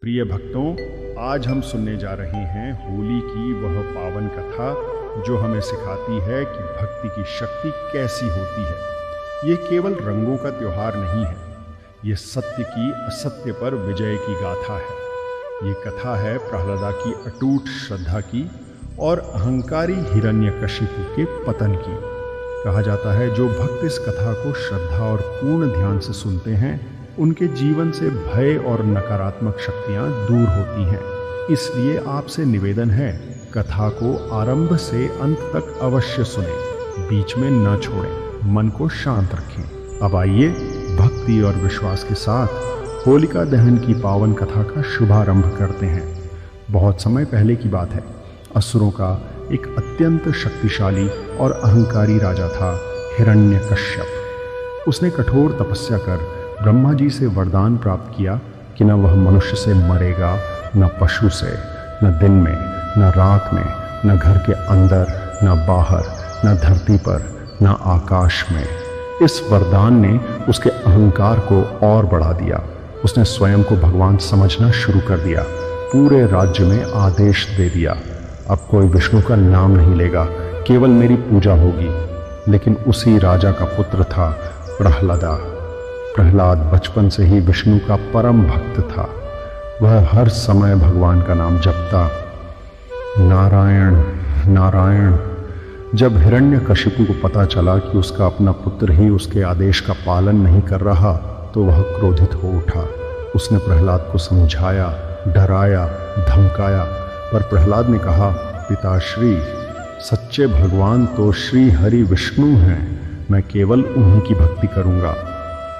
प्रिय भक्तों, आज हम सुनने जा रहे हैं होली की वह पावन कथा जो हमें सिखाती है कि भक्ति की शक्ति कैसी होती है। ये केवल रंगों का त्योहार नहीं है, ये सत्य की असत्य पर विजय की गाथा है। ये कथा है प्रहलादा की अटूट श्रद्धा की और अहंकारी हिरण्यकशिपु के पतन की। कहा जाता है जो भक्त इस कथा को श्रद्धा और पूर्ण ध्यान से सुनते हैं उनके जीवन से भय और नकारात्मक शक्तियां दूर होती हैं। इसलिए आपसे निवेदन है, कथा को आरंभ से अंत तक अवश्य सुनें, बीच में न छोड़ें, मन को शांत रखें। अब आइए भक्ति और विश्वास के साथ होलिका दहन की पावन कथा का शुभारंभ करते हैं। बहुत समय पहले की बात है। असुरों का एक अत्यंत शक्तिशाली और अहंकारी राजा था हिरण्यकश्यप। उसने कठोर तपस्या कर ब्रह्मा जी से वरदान प्राप्त किया कि न वह मनुष्य से मरेगा, न पशु से, न दिन में, न रात में, न घर के अंदर, न बाहर, न धरती पर, न आकाश में। इस वरदान ने उसके अहंकार को और बढ़ा दिया। उसने स्वयं को भगवान समझना शुरू कर दिया। पूरे राज्य में आदेश दे दिया, अब कोई विष्णु का नाम नहीं लेगा, केवल मेरी पूजा होगी। लेकिन उसी राजा का पुत्र था प्रहलादा। प्रहलाद बचपन से ही विष्णु का परम भक्त था। वह हर समय भगवान का नाम जपता, नारायण नारायण। जब हिरण्यकशिपु को पता चला कि उसका अपना पुत्र ही उसके आदेश का पालन नहीं कर रहा तो वह क्रोधित हो उठा। उसने प्रहलाद को समझाया, डराया, धमकाया, पर प्रहलाद ने कहा, पिताश्री, सच्चे भगवान तो श्री हरि विष्णु हैं, मैं केवल उन्हीं की भक्ति करूंगा।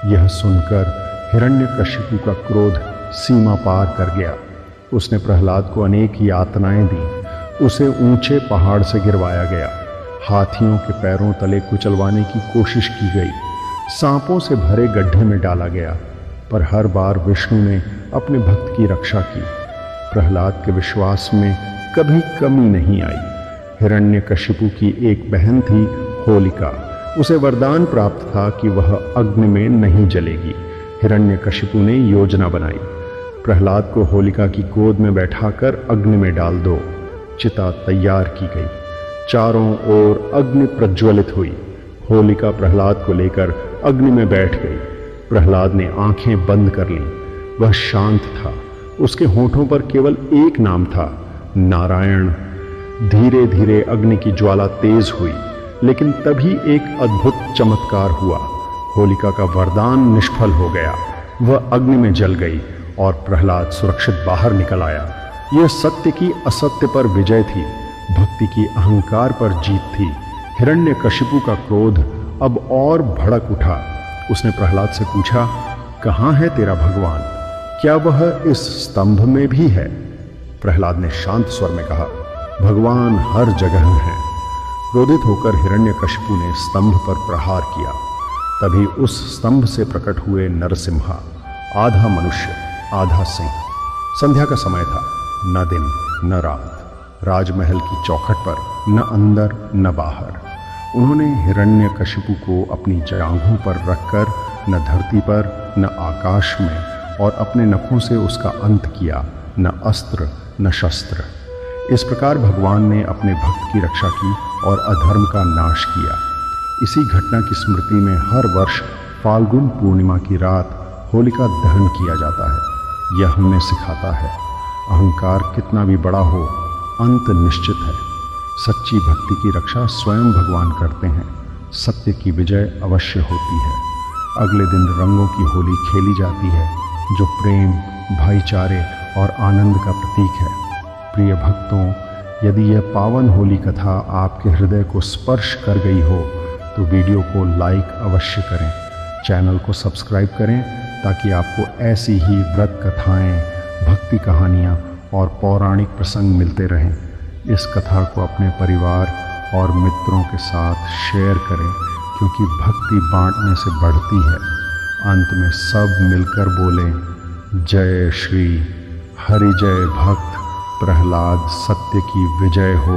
यह सुनकर हिरण्यकशिपु का क्रोध सीमा पार कर गया। उसने प्रहलाद को अनेक यातनाएं दी। उसे ऊंचे पहाड़ से गिरवाया गया, हाथियों के पैरों तले कुचलवाने की कोशिश की गई, सांपों से भरे गड्ढे में डाला गया, पर हर बार विष्णु ने अपने भक्त की रक्षा की। प्रहलाद के विश्वास में कभी कमी नहीं आई। हिरण्यकशिपु की एक बहन थी होलिका। उसे वरदान प्राप्त था कि वह अग्नि में नहीं जलेगी। हिरण्यकशिपु ने योजना बनाई, प्रहलाद को होलिका की गोद में बैठाकर अग्नि में डाल दो। चिता तैयार की गई, चारों ओर अग्नि प्रज्वलित हुई। होलिका प्रहलाद को लेकर अग्नि में बैठ गई। प्रहलाद ने आंखें बंद कर लीं। वह शांत था। उसके होठों पर केवल एक नाम था, नारायण। धीरे धीरे अग्नि की ज्वाला तेज हुई, लेकिन तभी एक अद्भुत चमत्कार हुआ। होलिका का वरदान निष्फल हो गया। वह अग्नि में जल गई और प्रहलाद सुरक्षित बाहर निकल आया। यह सत्य की असत्य पर विजय थी, भक्ति की अहंकार पर जीत थी। हिरण्यकशिपु का क्रोध अब और भड़क उठा। उसने प्रहलाद से पूछा, कहाँ है तेरा भगवान? क्या वह इस स्तंभ में भी है? प्रहलाद ने शांत स्वर में कहा, भगवान हर जगह है। क्रोधित होकर हिरण्यकशिपु ने स्तंभ पर प्रहार किया। तभी उस स्तंभ से प्रकट हुए नरसिम्हा, आधा मनुष्य आधा सिंह। संध्या का समय था, न दिन न रात। राजमहल की चौखट पर न अंदर न बाहर। उन्होंने हिरण्यकशिपु को अपनी जांघों पर रखकर न धरती पर न आकाश में और अपने नखों से उसका अंत किया, न अस्त्र न शस्त्र। इस प्रकार भगवान ने अपने भक्त की रक्षा की और अधर्म का नाश किया। इसी घटना की स्मृति में हर वर्ष फाल्गुन पूर्णिमा की रात होलिका दहन किया जाता है। यह हमें सिखाता है, अहंकार कितना भी बड़ा हो, अंत निश्चित है। सच्ची भक्ति की रक्षा स्वयं भगवान करते हैं। सत्य की विजय अवश्य होती है। अगले दिन रंगों की होली खेली जाती है, जो प्रेम, भाईचारे और आनंद का प्रतीक है। प्रिय भक्तों, यदि यह पावन होली कथा आपके हृदय को स्पर्श कर गई हो तो वीडियो को लाइक अवश्य करें, चैनल को सब्सक्राइब करें ताकि आपको ऐसी ही व्रत कथाएं, भक्ति कहानियां और पौराणिक प्रसंग मिलते रहें। इस कथा को अपने परिवार और मित्रों के साथ शेयर करें, क्योंकि भक्ति बांटने से बढ़ती है। अंत में सब मिलकर बोलें, जय श्री हरि, जय भक्त प्रहलाद, सत्य की विजय हो।